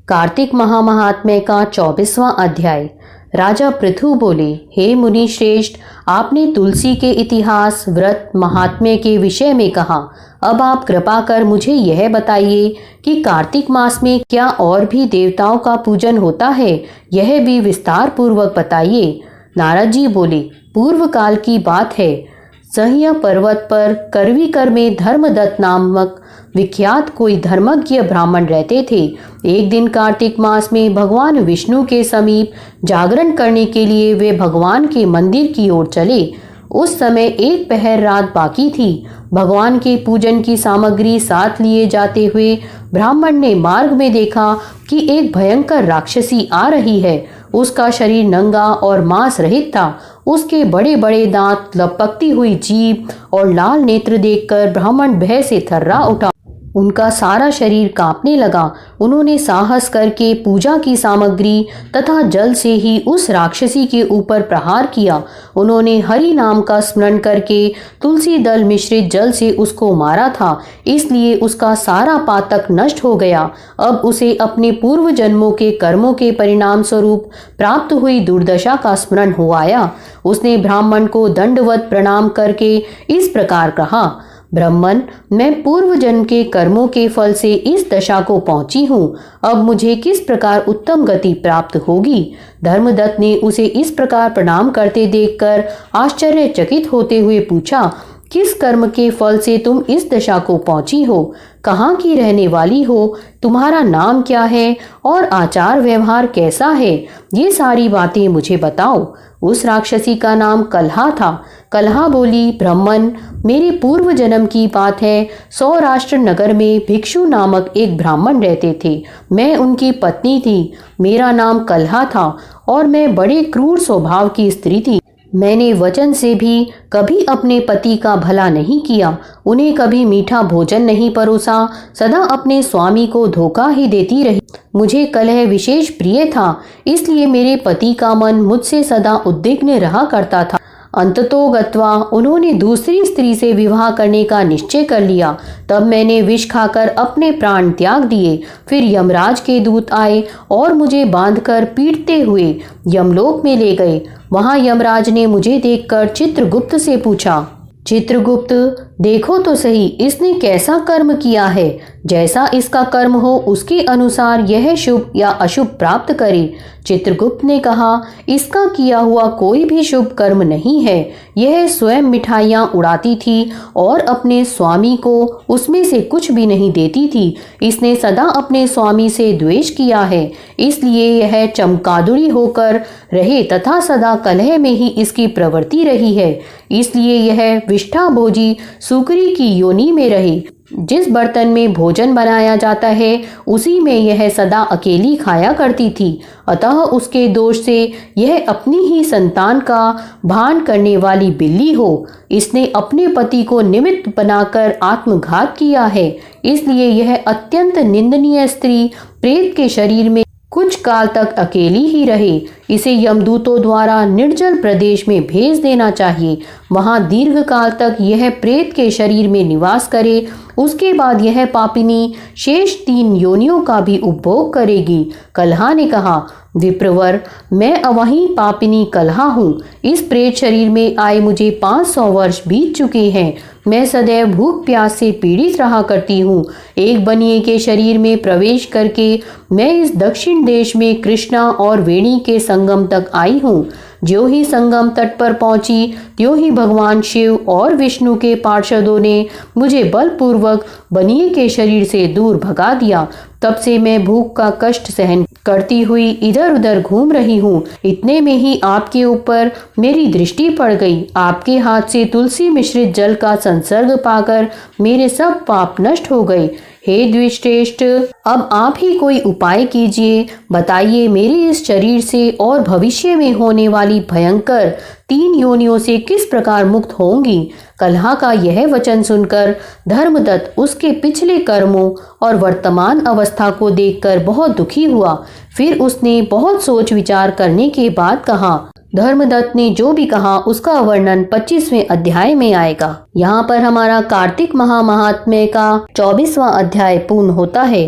कार्तिक महामाहात्म्य का 24वां अध्याय। राजा पृथु बोले, हे मुनि श्रेष्ठ, आपने तुलसी के इतिहास, व्रत, महात्म्य के विषय में कहा। अब आप कृपा कर मुझे यह बताइए कि कार्तिक मास में क्या और भी देवताओं का पूजन होता है, यह भी विस्तार पूर्वक बताइए। नारद जी बोले, पूर्व काल की बात है। सह्य पर्वत पर करवीकर में धर्मदत्त नामक विख्यात कोई धर्मज्ञ ब्राह्मण रहते थे। एक दिन कार्तिक मास में भगवान विष्णु के समीप जागरण करने के लिए वे भगवान के मंदिर की ओर चले। उस समय एक पहर रात बाकी थी। भगवान के पूजन की सामग्री साथ लिए जाते हुए ब्राह्मण ने मार्ग में देखा कि एक भयंकर राक्षसी आ रही है। उसका शरीर नंगा और मांस रहित था। उसके बड़े बड़े दांत, लपकती हुई जीभ और लाल नेत्र देखकर ब्राह्मण भय से थर्रा उठा। उनका सारा शरीर कांपने लगा। उन्होंने साहस करके पूजा की सामग्री तथा जल से ही उस राक्षसी के ऊपर प्रहार किया। उन्होंने हरि नाम का स्मरण करके तुलसी दल मिश्रित जल से उसको मारा था, इसलिए उसका सारा पातक नष्ट हो गया। अब उसे अपने पूर्व जन्मों के कर्मों के परिणाम स्वरूप प्राप्त हुई दुर्दशा का स्मरण हो आया। उसने ब्राह्मण को दंडवत प्रणाम करके इस प्रकार कहा, ब्राह्मण, मैं पूर्व जन्म के कर्मों के फल से इस दशा को पहुंची हूँ। अब मुझे किस प्रकार उत्तम गति प्राप्त होगी? धर्मदत्त ने उसे इस प्रकार प्रणाम करते देखकर आश्चर्यचकित होते हुए पूछा, किस कर्म के फल से तुम इस दशा को पहुंची हो? कहाँ की रहने वाली हो? तुम्हारा नाम क्या है और आचार व्यवहार कैसा है? ये सारी बातें मुझे बताओ। उस राक्षसी का नाम कलहा था। कलहा बोली, ब्राह्मण, मेरे पूर्व जन्म की बात है। सौराष्ट्र नगर में भिक्षु नामक एक ब्राह्मण रहते थे। मैं उनकी पत्नी थी। मेरा नाम कलहा था और मैं बड़े क्रूर स्वभाव की स्त्री थी। मैंने वचन से भी कभी अपने पति का भला नहीं किया, उन्हें कभी मीठा भोजन नहीं परोसा, सदा अपने स्वामी को धोखा ही देती रही। मुझे कलह विशेष प्रिय था, इसलिए मेरे पति का मन मुझसे सदा उद्विग्न रहा करता था। अंततोगत्वा उन्होंने दूसरी स्त्री से विवाह करने का निश्चय कर लिया। तब मैंने विष खाकर अपने प्राण त्याग दिए। फिर यमराज के दूत आए और मुझे बांधकर पीटते हुए यमलोक में ले गए। वहां यमराज ने मुझे देखकर चित्रगुप्त से पूछा, चित्रगुप्त, देखो तो सही, इसने कैसा कर्म किया है। जैसा इसका कर्म हो उसके अनुसार यह शुभ या अशुभ प्राप्त करे। चित्रगुप्त ने कहा, इसका किया हुआ कोई भी शुभ कर्म नहीं है। यह स्वयं मिठाइयाँ उड़ाती थी और अपने स्वामी को उसमें से कुछ भी नहीं देती थी। इसने सदा अपने स्वामी से द्वेष किया है, इसलिए यह चमकादुड़ी होकर रहे तथा सदा कलह में ही इसकी प्रवृत्ति रही है। इसलिए यह विष्ठा भोजी सुकरी की योनि में रही। जिस बर्तन में भोजन बनाया जाता है उसी में यह सदा अकेली खाया करती थी। अतः उसके दोष से यह अपनी ही संतान का भान करने वाली बिल्ली हो। इसने अपने पति को निमित्त बनाकर आत्मघात किया है, इसलिए यह अत्यंत निंदनीय स्त्री प्रेत के शरीर में कुछ काल तक अकेली ही रहे। इसे यमदूतों द्वारा निर्जल प्रदेश में भेज देना चाहिए। वहां दीर्घ काल तक यह प्रेत के शरीर में निवास करे। उसके बाद यह पापिनी शेष 3 योनियों का भी उपभोग करेगी। कलहा ने कहा, विप्रवर, मैं अवहीं पापिनी कलहा हूँ। इस प्रेत शरीर में आए मुझे 500 वर्ष बीत चुके हैं। मैं सदैव भूख प्यास से पीड़ित रहा करती हूँ। एक बनिए के शरीर में प्रवेश करके मैं इस दक्षिण देश में कृष्णा और वेणी के संगम तक आई हूँ। ज्यों ही संगम तट पर पहुंची त्यों ही भगवान शिव और विष्णु के पार्षदों ने मुझे बलपूर्वक बनिए के शरीर से दूर भगा दिया। तब से मैं भूख का कष्ट सहन करती हुई इधर उधर घूम रही हूँ। इतने में ही आपके ऊपर मेरी दृष्टि पड़ गई। आपके हाथ से तुलसी मिश्रित जल का संसर्ग पाकर मेरे सब पाप नष्ट हो गए। हे द्विश्रेष्ठ, अब आप ही कोई उपाय कीजिए। बताइए, मेरे इस शरीर से और भविष्य में होने वाली भयंकर 3 योनियों से किस प्रकार मुक्त होंगी। कलहा का यह वचन सुनकर धर्मदत्त उसके पिछले कर्मों और वर्तमान अवस्था को देखकर बहुत दुखी हुआ। फिर उसने बहुत सोच विचार करने के बाद कहा, धर्मदत्त ने जो भी कहा उसका वर्णन 25वें अध्याय में आएगा। यहाँ पर हमारा कार्तिक महामाहात्म्य का 24वां अध्याय पूर्ण होता है।